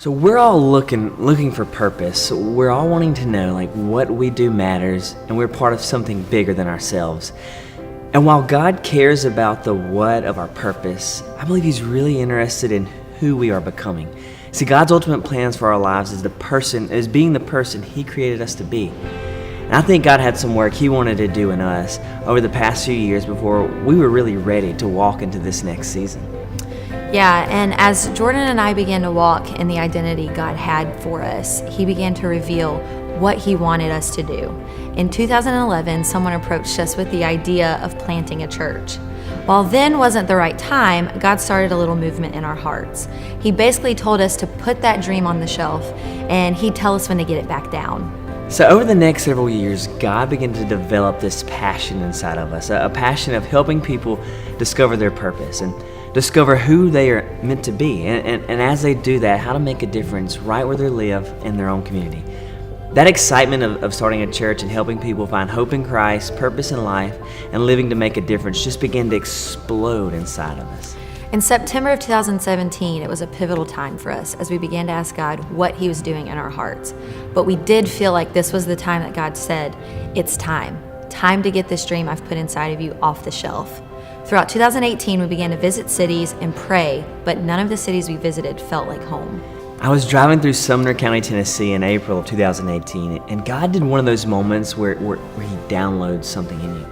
So we're all looking for purpose. We're all wanting to know like what we do matters, and we're part of something bigger than ourselves. And while God cares about the what of our purpose, I believe He's really interested in who we are becoming. See, God's ultimate plans for our lives is being the person He created us to be. And I think God had some work He wanted to do in us over the past few years before we were really ready to walk into this next season. Yeah, and as Jordan and I began to walk in the identity God had for us, He began to reveal what He wanted us to do. In 2011, someone approached us with the idea of planting a church. While then wasn't the right time, God started a little movement in our hearts. He basically told us to put that dream on the shelf, and He'd tell us when to get it back down. So over the next several years, God began to develop this passion inside of us, a passion of helping people discover their purpose and discover who they are meant to be, and as they do that, how to make a difference right where they live in their own community. That excitement of starting a church and helping people find hope in Christ, purpose in life, and living to make a difference just began to explode inside of us. In September of 2017, it was a pivotal time for us as we began to ask God what He was doing in our hearts. But we did feel like this was the time that God said, it's time to get this dream I've put inside of you off the shelf. Throughout 2018, we began to visit cities and pray, but none of the cities we visited felt like home. I was driving through Sumner County, Tennessee in April of 2018, and God did one of those moments where He downloads something in you.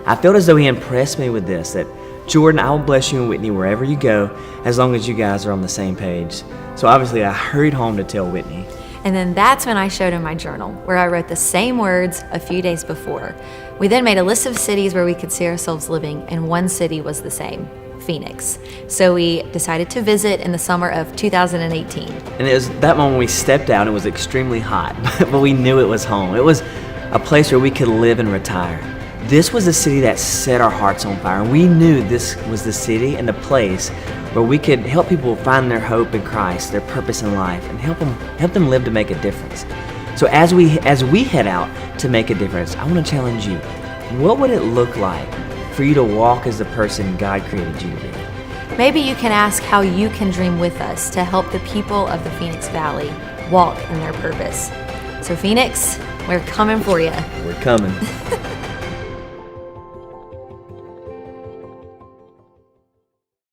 I felt as though He impressed me with this, that Jordan, I will bless you and Whitney wherever you go, as long as you guys are on the same page. So obviously I hurried home to tell Whitney. And then that's when I showed him my journal, where I wrote the same words a few days before. We then made a list of cities where we could see ourselves living, and one city was the same, Phoenix. So we decided to visit in the summer of 2018. And it was that moment we stepped out. It was extremely hot, but we knew it was home. It was a place where we could live and retire. This was a city that set our hearts on fire, and we knew this was the city and the place where we could help people find their hope in Christ, their purpose in life, and help them live to make a difference. So as we head out to make a difference, I want to challenge you. What would it look like for you to walk as the person God created you to be? Maybe you can ask how you can dream with us to help the people of the Phoenix Valley walk in their purpose. So Phoenix, we're coming for you. We're coming.